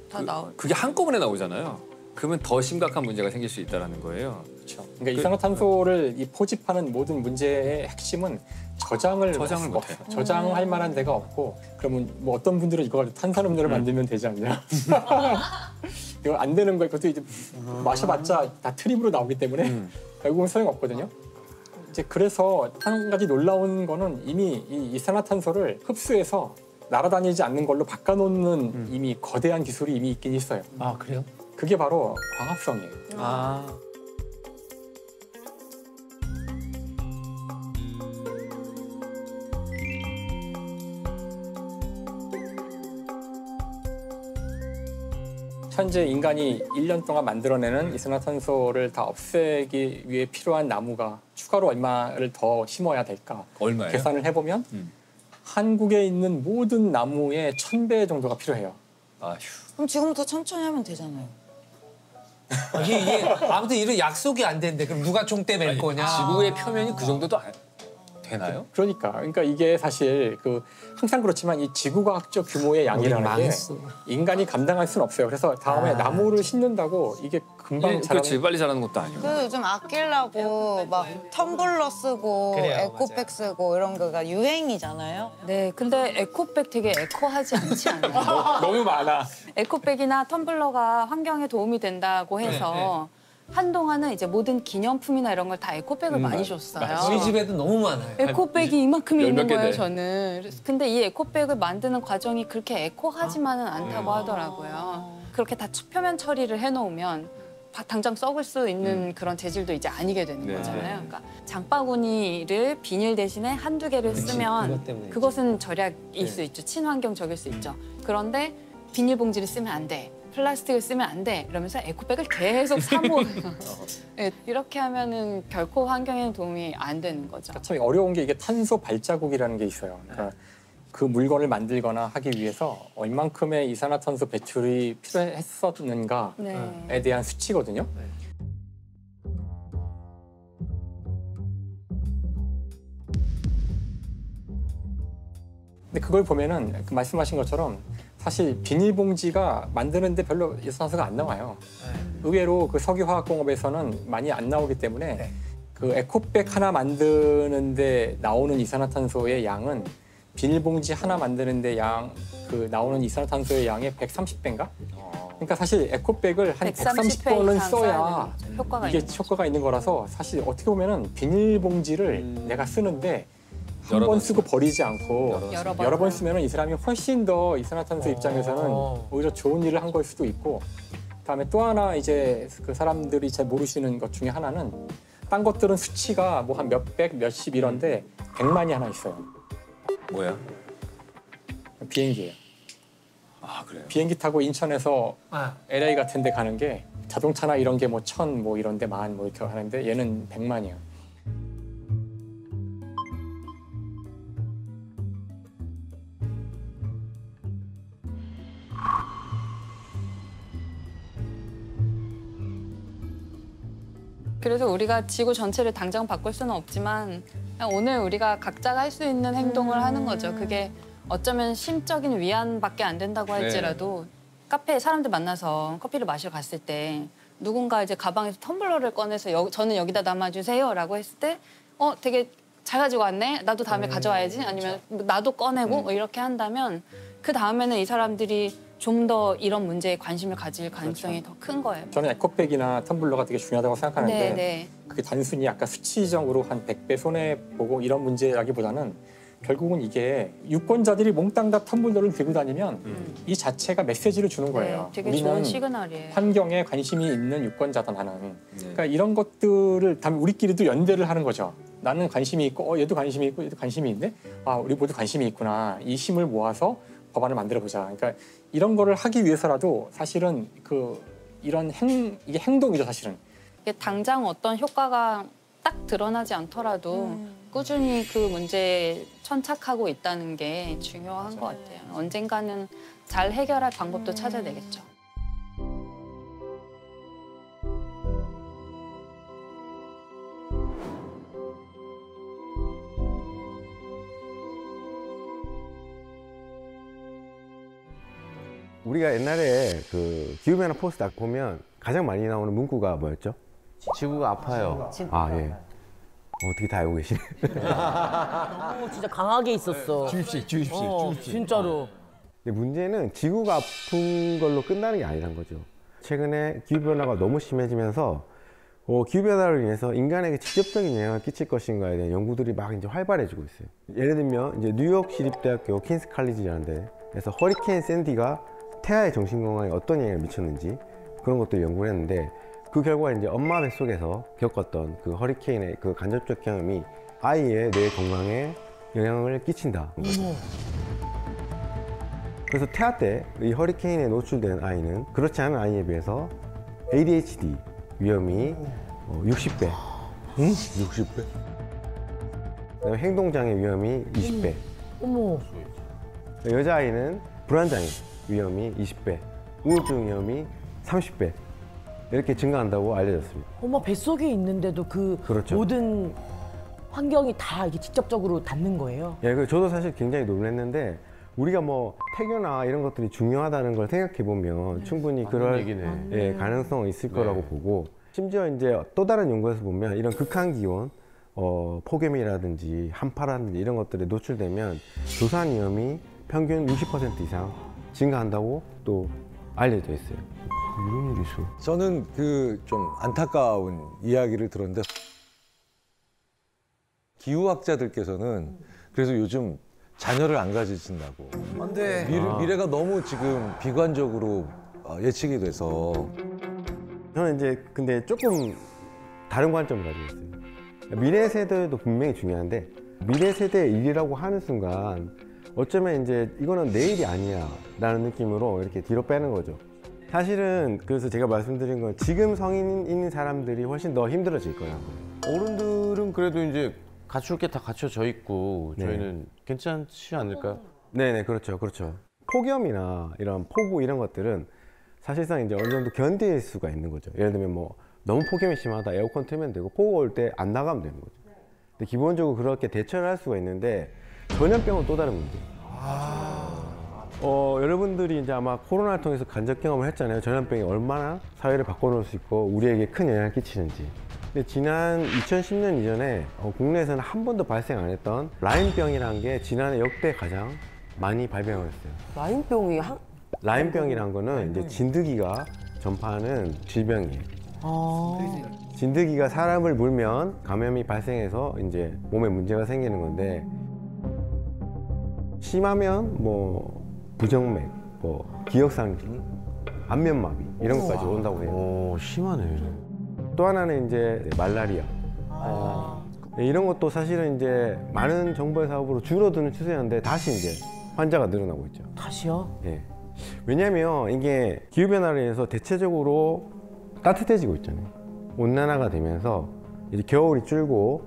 그게 한꺼번에 나오잖아요. 그러면 더 심각한 문제가 생길 수 있다는 거예요. 그렇죠. 그러니까 이산화탄소를 포집하는 모든 문제의 핵심은 저장을 못해요. 저장할 만한 데가 없고 그러면 뭐 어떤 분들은 이걸 탄산음료를 만들면 되지 않냐. 이거 안 되는 거예요. 그것도 이제 마셔봤자 다 트림으로 나오기 때문에 결국은 소용없거든요. 이제 그래서 한 가지 놀라운 거는 이미 이 이산화탄소를 흡수해서 날아다니지 않는 걸로 바꿔놓는 이미 거대한 기술이 이미 있긴 있어요. 아 그래요? 그게 바로 광합성이에요. 현재 인간이 1년 동안 만들어내는 이산화탄소를 다 없애기 위해 필요한 나무가 추가로 얼마를 더 심어야 될까? 얼마예요? 계산을 해보면 한국에 있는 모든 나무의 1000배 정도가 필요해요. 그럼 지금부터 천천히 하면 되잖아요. 이게 아무튼 이런 약속이 안 된대. 그럼 누가 총대 맬 거냐? 지구의 표면이 그 정도도 되나요? 그러니까 이게 사실 항상 그렇지만 이 지구과학적 규모의 양이라는 게 인간이 감당할 수는 없어요. 그래서 다음에 나무를 심는다고 이게 금방 그렇지 빨리 자라는 것도 아니고. 그 요즘 아끼려고 막 텀블러 쓰고 에코백 쓰고 이런 거가 유행이잖아요. 네, 근데 에코백 되게 에코하지 않지 않나요? 너무 많아. 에코백이나 텀블러가 환경에 도움이 된다고 해서 한동안은 이제 모든 기념품이나 이런 걸 다 에코백을 많이 줬어요. 저희 집에도 너무 많아요. 에코백이 이만큼이 있는 거예요, 네. 저는. 근데 이 에코백을 만드는 과정이 그렇게 에코하지만은 않다고 하더라고요. 그렇게 다 표면 처리를 해놓으면 당장 썩을 수 있는 그런 재질도 이제 아니게 되는 거잖아요. 그러니까 장바구니를 비닐 대신에 한두 개를 쓰면 그것은 절약일 수 있죠. 친환경적일 수 있죠. 그런데 비닐봉지를 쓰면 안 돼. 플라스틱을 쓰면 안 돼. 이러면서 에코백을 계속 사 모아요. 네, 이렇게 하면은 결코 환경에 도움이 안 되는 거죠. 참 어려운 게 이게 탄소 발자국이라는 게 있어요. 그러니까 그 물건을 만들거나 하기 위해서 얼만큼의 이산화탄소 배출이 필요했었는가에 대한 수치거든요. 근데 그걸 보면은 말씀하신 것처럼 사실 비닐봉지가 만드는데 별로 이산화탄소가 안 나와요. 의외로 그 석유화학공업에서는 많이 안 나오기 때문에 그 에코백 하나 만드는데 나오는 이산화탄소의 양은 비닐봉지 하나 만드는데 나오는 이산화탄소의 양의 130배인가? 그러니까 사실 에코백을 한 130번은 써야 이게 효과가 있는 거라서 사실 어떻게 보면은 비닐봉지를 내가 쓰는데 한 번 쓰고 버리지 않고 여러 번 쓰면 이 사람이 훨씬 더 이산화탄소 입장에서는 오히려 좋은 일을 한 걸 수도 있고 그다음에 또 하나 이제 그 사람들이 잘 모르시는 것 중에 하나는 딴 것들은 수치가 뭐 한 몇백, 몇십 이런데 100만이 하나 있어요. 뭐야? 비행기예요. 아 그래요? 비행기 타고 인천에서 LA 같은 데 가는 게 자동차나 이런 게 뭐 1000 뭐 이런 데 만 뭐 이렇게 하는데 얘는 100만이에요. 그래서 우리가 지구 전체를 당장 바꿀 수는 없지만 그냥 오늘 우리가 각자가 할 수 있는 행동을 하는 거죠. 그게 어쩌면 심적인 위안밖에 안 된다고 할지라도 카페에 사람들 만나서 커피를 마시러 갔을 때 누군가 이제 가방에서 텀블러를 꺼내서 저는 여기다 담아주세요라고 했을 때 되게 잘 가지고 왔네? 나도 다음에 가져와야지? 아니면 나도 꺼내고 뭐 이렇게 한다면 그 다음에는 이 사람들이 좀 더 이런 문제에 관심을 가질 가능성이 더 큰 거예요. 저는 에코백이나 텀블러가 되게 중요하다고 생각하는데 그게 단순히 아까 수치적으로 한 100배 손해보고 이런 문제라기보다는 결국은 이게 유권자들이 몽땅 다 텀블러를 들고 다니면 이 자체가 메시지를 주는 거예요. 되게 좋은 시그널이에요. 환경에 관심이 있는 유권자다 나는. 그러니까 이런 것들을 다 우리끼리도 연대를 하는 거죠. 나는 관심이 있고 얘도 관심이 있고 얘도 관심이 있네. 아 우리 모두 관심이 있구나. 이 힘을 모아서 법안을 만들어 보자. 그러니까 이런 거를 하기 위해서라도 사실은 이게 행동이죠 사실은. 이게 당장 어떤 효과가 딱 드러나지 않더라도 꾸준히 그 문제에 천착하고 있다는 게 중요한 것 같아요. 언젠가는 잘 해결할 방법도 찾아내겠죠. 우리가 옛날에 그 기후변화 포스트 딱 보면 가장 많이 나오는 문구가 뭐였죠? 지구가 아파요. 아 예. 어떻게 다 알고 계시네. 너무 진짜 강하게 있었어. 주입식. 진짜로. 근데 문제는 지구가 아픈 걸로 끝나는 게 아니란 거죠. 최근에 기후변화가 너무 심해지면서 기후변화로 인해서 인간에게 직접적인 영향을 끼칠 것인가에 대한 연구들이 막 이제 활발해지고 있어요. 예를 들면 이제 뉴욕 시립대학교 퀸스 칼리지라는 데에서 허리케인 샌디가 태아의 정신 건강에 어떤 영향을 미쳤는지 그런 것들 연구를 했는데 그 결과 이제 엄마 뱃속에서 겪었던 그 허리케인의 그 간접적 경험이 아이의 뇌 건강에 영향을 끼친다. 그래서 태아 때 이 허리케인에 노출된 아이는 그렇지 않은 아이에 비해서 ADHD 위험이 60배. 응? 60배? 그다음에 행동장애 위험이 20배. 어머. 여자아이는 불안장애 위험이 20배, 우울증 위험이 30배 이렇게 증가한다고 알려졌습니다. 엄마 뱃속에 있는데도 그 그렇죠. 모든 환경이 다 이게 직접적으로 닿는 거예요? 예, 저도 사실 굉장히 놀랐는데 우리가 뭐 태교나 이런 것들이 중요하다는 걸 생각해 보면 충분히 그럴 예, 가능성은 있을 거라고 보고 심지어 이제 또 다른 연구에서 보면 이런 극한 기온, 폭염이라든지 한파라든지 이런 것들에 노출되면 조산 위험이 평균 60% 이상 증가한다고 또 알려져 있어요. 이런 일이 있어. 저는 그 좀 안타까운 이야기를 들었는데 기후학자들께서는 그래서 요즘 자녀를 안 가지신다고. 안 돼. 미래가 너무 지금 비관적으로 예측이 돼서. 저는 이제 근데 조금 다른 관점을 가지고 있어요. 미래 세대도 분명히 중요한데 미래 세대의 일이라고 하는 순간 어쩌면 이제 이거는 내일이 아니야 라는 느낌으로 이렇게 뒤로 빼는 거죠. 사실은 그래서 제가 말씀드린 건 지금 성인인 사람들이 훨씬 더 힘들어질 거라고. 어른들은 그래도 이제 갖출 게 다 갖춰져 있고 네. 저희는 괜찮지 않을까요? 네네, 그렇죠. 폭염이나 이런 폭우 이런 것들은 사실상 이제 어느 정도 견딜 수가 있는 거죠. 예를 들면 뭐 너무 폭염이 심하다, 에어컨 틀면 되고 폭우 올 때 안 나가면 되는 거죠. 근데 기본적으로 그렇게 대처를 할 수가 있는데 전염병은 또 다른 문제. 여러분들이 이제 아마 코로나를 통해서 간접 경험을 했잖아요. 전염병이 얼마나 사회를 바꿔놓을 수 있고 우리에게 큰 영향을 끼치는지. 근데 지난 2010년 이전에 국내에서는 한 번도 발생 안 했던 라인병이라는 게 지난해 역대 가장 많이 발병을 했어요. 라인병이 라인병이라는 거는 이제 진드기가 전파하는 질병이에요. 진드기가 사람을 물면 감염이 발생해서 이제 몸에 문제가 생기는 건데 심하면 뭐 부정맥, 뭐 기억상실, 안면마비 이런 것까지 온다고 해요. 심하네. 또 하나는 이제 말라리아. 이런 것도 사실은 이제 많은 정부의 사업으로 줄어드는 추세였는데 다시 이제 환자가 늘어나고 있죠. 다시요? 예. 왜냐하면 이게 기후변화로 인해서 대체적으로 따뜻해지고 있잖아요. 온난화가 되면서 이제 겨울이 줄고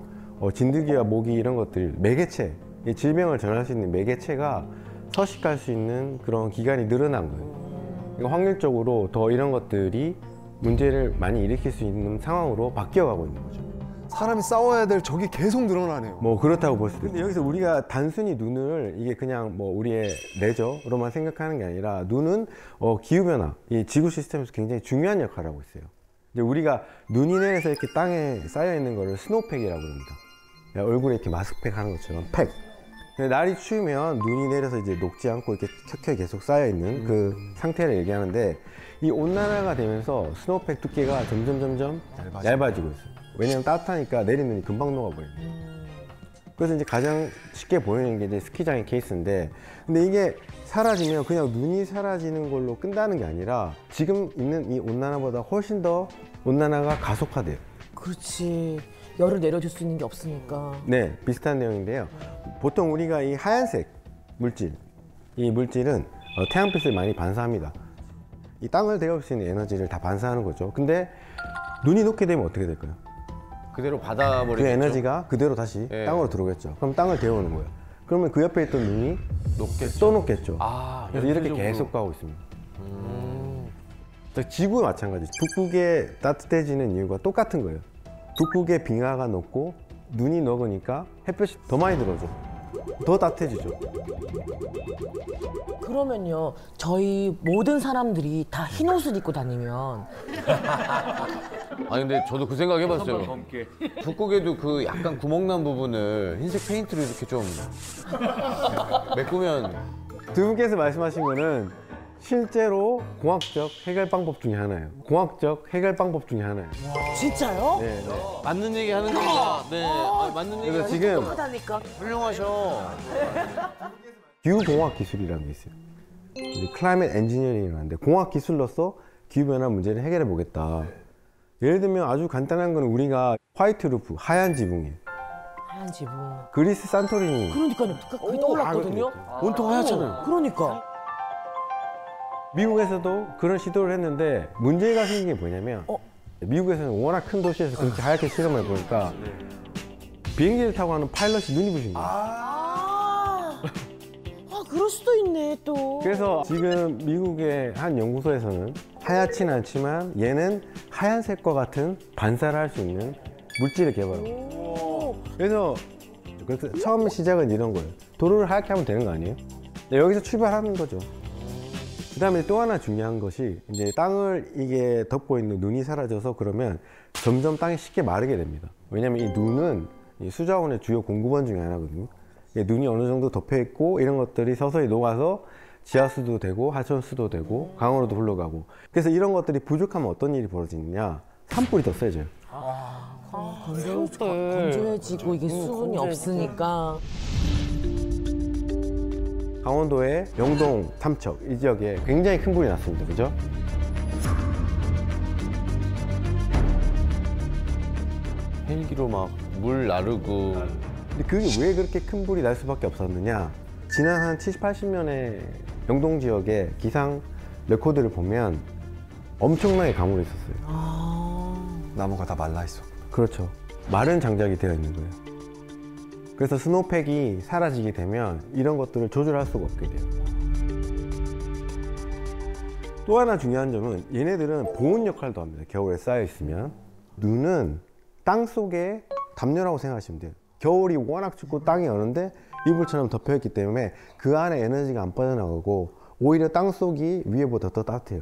진드기와 모기 이런 것들 매개체, 이 질병을 전할 수 있는 매개체가 서식할 수 있는 그런 기간이 늘어난 거예요. 그러니까 확률적으로 더 이런 것들이 문제를 많이 일으킬 수 있는 상황으로 바뀌어가고 있는 거죠. 사람이 싸워야 될 적이 계속 늘어나네요. 뭐 그렇다고 볼 수도 있어요. 근데 여기서 우리가 단순히 눈을 이게 그냥 뭐 우리의 레저로만 생각하는 게 아니라 눈은 기후변화, 이 지구 시스템에서 굉장히 중요한 역할을 하고 있어요. 이제 우리가 눈이 내려서 이렇게 땅에 쌓여 있는 거를 스노우팩이라고 합니다. 얼굴에 이렇게 마스크팩 하는 것처럼 팩. 근데 날이 추우면 눈이 내려서 이제 녹지 않고 이렇게 켜켜 계속 쌓여 있는 그 상태를 얘기하는데 이 온난화가 되면서 스노우팩 두께가 점점 얇아지고 있어요. 왜냐면 따뜻하니까 내린 눈이 금방 녹아버려요. 그래서 이제 가장 쉽게 보이는 게 이제 스키장의 케이스인데 근데 이게 사라지면 그냥 눈이 사라지는 걸로 끝나는 게 아니라 지금 있는 이 온난화보다 훨씬 더 온난화가 가속화돼요. 그렇지. 열을 내려줄 수 있는 게 없으니까. 네, 비슷한 내용인데요. 보통 우리가 이 하얀색 물질, 이 물질은 태양빛을 많이 반사합니다. 이 땅을 데울 수 있는 에너지를 다 반사하는 거죠. 근데 눈이 녹게 되면 어떻게 될까요? 그대로 받아버리겠죠. 그 에너지가 그대로 다시 땅으로 들어오겠죠. 그럼 땅을 데우는 거예요. 그러면 그 옆에 있던 눈이 또 녹겠죠. 그래서 이렇게 계속 가고 있습니다. 지구 마찬가지. 북극에 따뜻해지는 이유가 똑같은 거예요. 북극의 빙하가 녹고 눈이 녹으니까 햇볕이 더 많이 들어오죠. 더 따뜻해지죠. 그러면요, 저희 모든 사람들이 다 흰 옷을 입고 다니면 아니 근데 저도 그 생각 해봤어요. 북극에도 그 약간 구멍난 부분을 흰색 페인트로 이렇게 좀 메꾸면. 두 분께서 말씀하신 거는 실제로 공학적 해결 방법 중에 하나예요. 공학적 해결 방법 중에 하나예요. 진짜요? 네. 맞는 얘기 하는 겁니다. 네, 맞는 얘기 그래서 지금 똑똑하다니까. 훌륭하셔. 기후공학 기술이라는 게 있어요. 클라이밋 엔지니어링이라는데 공학 기술로서 기후변화 문제를 해결해 보겠다. 예를 들면 아주 간단한 건 우리가 화이트 루프, 하얀 지붕이에요. 하얀 지붕. 그리스 산토리니. 그러니까요. 그게 떠올랐거든요. 온통 하얗잖아요. 그러니까. 미국에서도 그런 시도를 했는데 문제가 생긴 게 뭐냐면 미국에서는 워낙 큰 도시에서 그렇게 하얗게 실험을 해보니까 비행기를 타고 하는 파일럿이 눈이 부신 거예요. 그럴 수도 있네 또. 그래서 지금 미국의 한 연구소에서는 하얗지는 않지만 얘는 하얀색과 같은 반사를 할 수 있는 물질을 개발하고. 그래서 처음 시작은 이런 거예요. 도로를 하얗게 하면 되는 거 아니에요? 여기서 출발하는 거죠. 그다음에 또 하나 중요한 것이 이제 땅을 이게 덮고 있는 눈이 사라져서 그러면 점점 땅이 쉽게 마르게 됩니다. 왜냐하면 이 눈은 이 수자원의 주요 공급원 중에 하나거든요. 눈이 어느 정도 덮여 있고 이런 것들이 서서히 녹아서 지하수도 되고 하천수도 되고 강으로도 흘러가고. 그래서 이런 것들이 부족하면 어떤 일이 벌어지느냐? 산불이 더 세져요. 건조해지고 이게 수분이 없으니까. 강원도의 영동, 삼척 이 지역에 굉장히 큰 불이 났습니다. 그죠? 헬기로 막 물 나르고. 근데 그게 왜 그렇게 큰 불이 날 수밖에 없었느냐? 지난 한 70, 80년의 영동 지역의 기상 레코드를 보면 엄청나게 가물어 있었어요. 나무가 다 말라 있어. 그렇죠. 마른 장작이 되어 있는 거예요. 그래서 스노우팩이 사라지게 되면 이런 것들을 조절할 수가 없게 돼요. 또 하나 중요한 점은 얘네들은 보온 역할도 합니다. 겨울에 쌓여 있으면. 눈은 땅 속에 담요라고 생각하시면 돼요. 겨울이 워낙 춥고 땅이 여는데 이불처럼 덮여 있기 때문에 그 안에 에너지가 안 빠져나가고 오히려 땅 속이 위에보다 더 따뜻해요.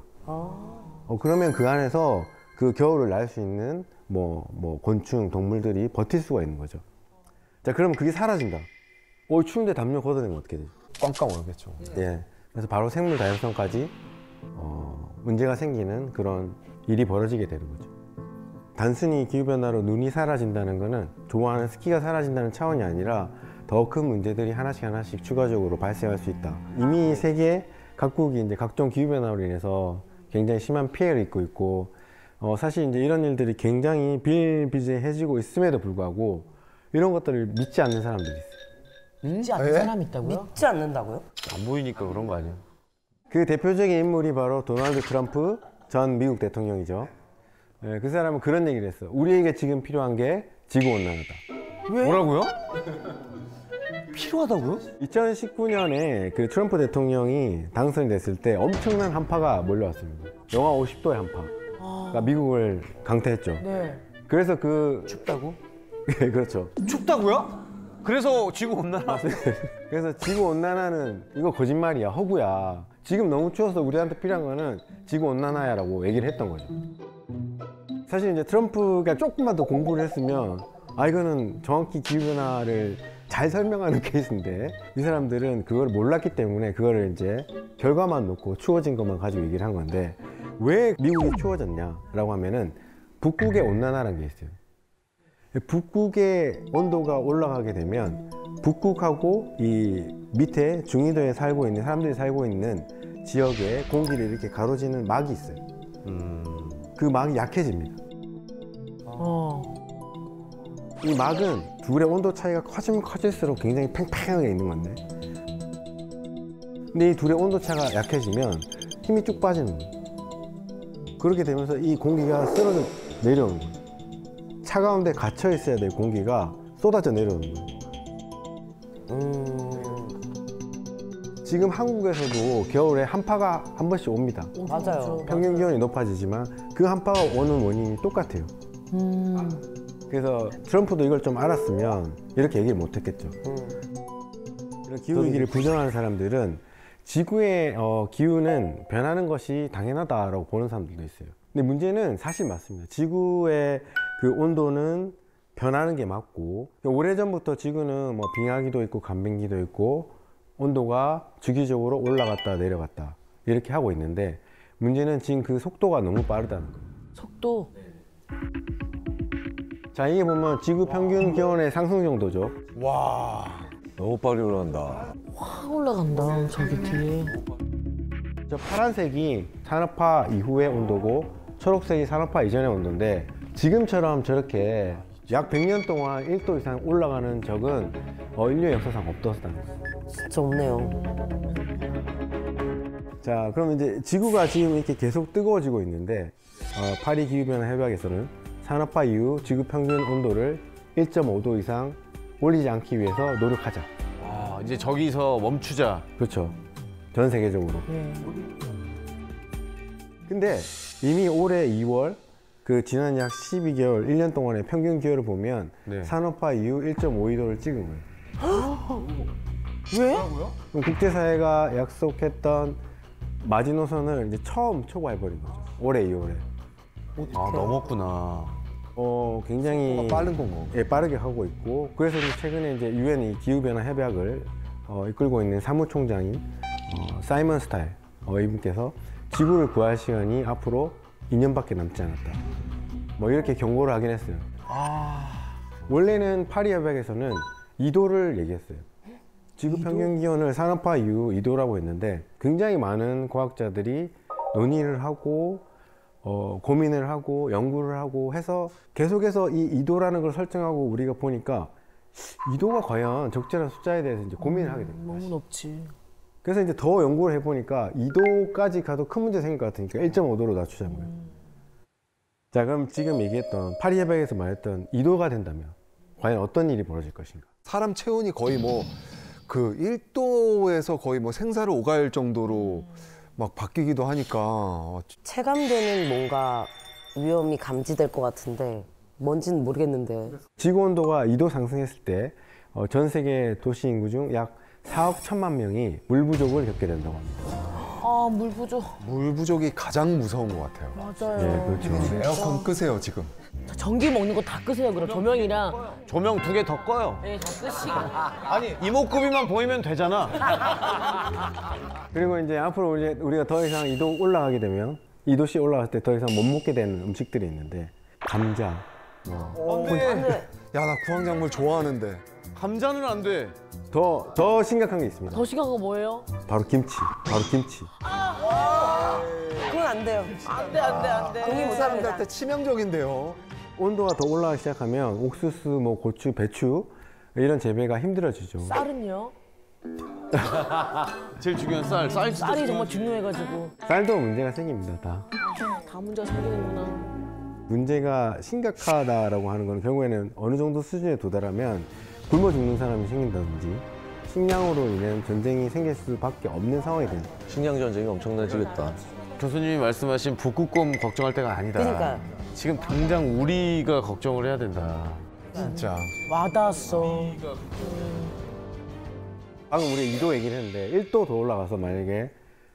그러면 그 안에서 그 겨울을 날 수 있는 뭐 곤충, 동물들이 버틸 수가 있는 거죠. 자, 그러면 그게 사라진다. 추운데 담요 걷어내면 어떻게 되죠? 꽝꽝 얼겠죠. 예. 그래서 바로 생물 다양성까지 문제가 생기는 그런 일이 벌어지게 되는 거죠. 단순히 기후변화로 눈이 사라진다는 거는 좋아하는 스키가 사라진다는 차원이 아니라 더 큰 문제들이 하나씩 추가적으로 발생할 수 있다. 이미 세계 각국이 이제 각종 기후변화로 인해서 굉장히 심한 피해를 입고 있고, 사실 이제 이런 일들이 굉장히 비일비재해지고 있음에도 불구하고 이런 것들을 믿지 않는 사람들이 있어요. 믿지 않는 사람이 있다고요? 믿지 않는다고요? 안 보이니까 그런 거 아니야? 그 대표적인 인물이 바로 도널드 트럼프 전 미국 대통령이죠. 네, 그 사람은 그런 얘기를 했어요. 우리에게 지금 필요한 게 지구온난화다. 왜? 뭐라고요? 필요하다고요? 2019년에 그 트럼프 대통령이 당선이 됐을 때 엄청난 한파가 몰려왔습니다. 영하 50도의 한파. 그러니까 미국을 강타했죠. 네. 그래서 춥다고? 네, 그렇죠. 춥다고요? 그래서 지구온난화? 그래서 지구온난화는 이거 거짓말이야, 허구야. 지금 너무 추워서 우리한테 필요한 거는 지구온난화야 라고 얘기를 했던 거죠. 사실 이제 트럼프가 조금만 더 공부를 했으면 이거는 정확히 기후변화를 잘 설명하는 케이스인데 이 사람들은 그걸 몰랐기 때문에 그거를 이제 결과만 놓고 추워진 것만 가지고 얘기를 한 건데, 왜 미국이 추워졌냐라고 하면은 북극의 온난화라는 게 있어요. 북극의 온도가 올라가게 되면 북극하고 이 밑에 중위도에 살고 있는 사람들이 살고 있는 지역에 공기를 이렇게 가로지는 막이 있어요. 그 막이 약해집니다. 이 막은 둘의 온도 차이가 커지면 커질수록 굉장히 팽팽하게 있는 건데, 근데 이 둘의 온도 차가 약해지면 힘이 쭉 빠지는 거예요. 그렇게 되면서 이 공기가 쓰러져 내려오는 거예요. 차가운 데 갇혀 있어야 될 공기가 쏟아져 내려오는 거예요. 지금 한국에서도 겨울에 한파가 한 번씩 옵니다. 맞아요. 평균 기온이 높아지지만 그 한파가 오는 원인이 똑같아요. 그래서 트럼프도 이걸 좀 알았으면 이렇게 얘기를 못 했겠죠. 이런 기후위기를 부정하는 사람들은 지구의 기후는 변하는 것이 당연하다라고 보는 사람들도 있어요. 근데 문제는 사실 맞습니다. 지구의 그 온도는 변하는 게 맞고, 오래전부터 지구는 뭐 빙하기도 있고 간빙기도 있고 온도가 주기적으로 올라갔다 내려갔다 이렇게 하고 있는데, 문제는 지금 그 속도가 너무 빠르다는 거예요. 속도? 자, 이게 보면 지구 평균 기온의 상승 정도죠. 와, 너무 빨리 올라간다. 확 올라간다, 저기 뒤에. 저 파란색이 산업화 이후의 온도고 초록색이 산업화 이전의 온도인데, 지금처럼 저렇게 약 100년 동안 1도 이상 올라가는 적은 인류 역사상 없었다는 거예요. 진짜 없네요. 자, 그럼 이제 지구가 지금 이렇게 계속 뜨거워지고 있는데, 파리 기후변화 협약에서는 산업화 이후 지구 평균 온도를 1.5도 이상 올리지 않기 위해서 노력하자. 이제 저기서 멈추자. 그렇죠. 전 세계적으로. 근데 이미 올해 2월 그 지난 약 12개월, 1년 동안의 평균 기여를 보면 산업화 이후 1.52도를 찍은 거예요. 왜? 그럼 국제사회가 약속했던 마지노선을 이제 처음 초과해버린 거죠. 올해 2월에. 아, 넘었구나. 굉장히 빠른 건가? 예, 빠르게 하고 있고, 그래서 최근에 이제 유엔이 기후변화 협약을 이끌고 있는 사무총장인 사이먼 스타일 이분께서 지구를 구할 시간이 앞으로 2년밖에 남지 않았다. 뭐 이렇게 경고를 하긴 했어요. 원래는 파리 협약에서는 2도를 얘기했어요. 지구 평균 기온을 산업화 이후 2도라고 했는데 굉장히 많은 과학자들이 논의를 하고 고민을 하고 연구를 하고 해서 계속해서 이 2도라는 걸 설정하고 우리가 보니까 2도가 과연 적절한 숫자에 대해서 이제 고민을 하게 됩니다. 너무 높지. 그래서 이제 더 연구를 해보니까 2도까지 가도 큰 문제 생길 것 같으니까 1.5도로 낮추자는 거예요. 자, 그럼 지금 얘기했던 파리 협약에서 말했던 2도가 된다면 과연 어떤 일이 벌어질 것인가? 사람 체온이 거의 뭐 그 1도에서 거의 뭐 생사를 오갈 정도로 막 바뀌기도 하니까 체감되는 뭔가 위험이 감지될 것 같은데 뭔지는 모르겠는데. 지구 온도가 2도 상승했을 때 전 세계 도시 인구 중 약 4억 1천만 명이 물 부족을 겪게 된다고 합니다. 아, 물 부족. 물 부족이 가장 무서운 것 같아요. 맞아요. 네, 그렇죠. 에어컨 끄세요 지금. 전기 먹는 거 다 끄세요. 그럼 조명이랑. 조명 2개 더 꺼요. 네, 다 끄시고. 아니 이목구비만 보이면 되잖아. 그리고 이제 앞으로 우리가 더 이상 2도 올라가게 되면 2도씩 올라갈 때 더 이상 못 먹게 되는 음식들이 있는데 감자. 야, 나 구황작물 좋아하는데. 감자는 안 돼. 더 심각한 게 있습니다. 더 심각한 거 뭐예요? 바로 김치. 그건 안 돼요. 안 돼. 한국 사람들한테 치명적인데요. 온도가 더 올라가기 시작하면 옥수수, 뭐 고추, 배추 이런 재배가 힘들어지죠. 쌀은요? 제일 중요한 쌀이 정말 중요해가지고. 쌀도 문제가 생깁니다. 다 문제가 생기는구나. 문제가 심각하다라고 하는 건 결국에는 어느 정도 수준에 도달하면 굶어 죽는 사람이 생긴다든지 식량으로 인한 전쟁이 생길 수밖에 없는 상황이 되는 거예요. 식량 전쟁이 엄청나지겠다. 교수님이 말씀하신 북극곰 걱정할 때가 아니다. 그러니까. 지금 당장 우리가 걱정을 해야 된다. 진짜. 와닿았어. 방금 우리 2도 얘기를 했는데 1도 더 올라가서 만약에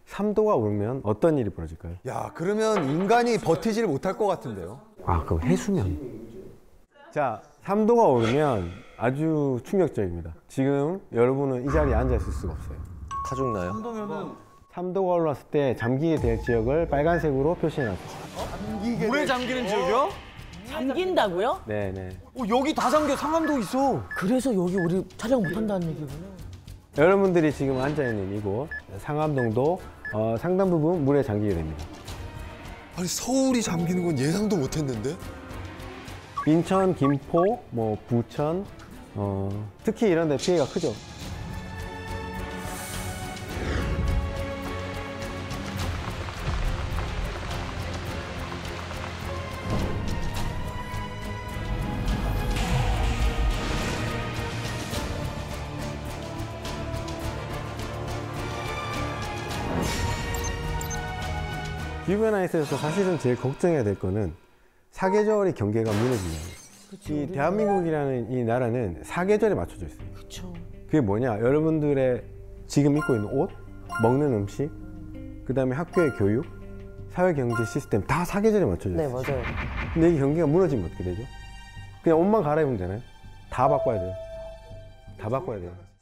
3도가 오르면 어떤 일이 벌어질까요? 야, 그러면 인간이 버티지를 못할 것 같은데요. 그럼 해수면. 자, 3도가 오르면 아주 충격적입니다. 지금 여러분은 이 자리에 앉아 있을 수가 없어요. 타 죽나요? 3도가 올랐을 때 잠기게 될 지역을 빨간색으로 표시해놨어요. 물에 잠기는 지역이요? 잠긴다고요? 네네. 여기 다 잠겨. 상암도 있어. 그래서 여기 우리 촬영 못 한다는 얘기구나. 여러분들이 지금 앉아있는 이곳 상암동도 상당 부분 물에 잠기게 됩니다. 아니, 서울이 잠기는 건 예상도 못했는데? 인천, 김포, 뭐 부천, 특히 이런 데 피해가 크죠. 기후변화에 있어서 사실은 제일 걱정해야 될 거는 사계절의 경계가 무너지는 거예요. 이 대한민국이라는 이 나라는 사계절에 맞춰져 있어요. 그렇죠. 그게 뭐냐? 여러분들의 지금 입고 있는 옷, 먹는 음식, 그다음에 학교의 교육, 사회 경제 시스템 다 사계절에 맞춰져 있어요. 네, 맞아요. 근데 이 경계가 무너지면 어떻게 되죠? 그냥 옷만 갈아입으면 되나요? 다 바꿔야 돼요. 다 바꿔야 돼요.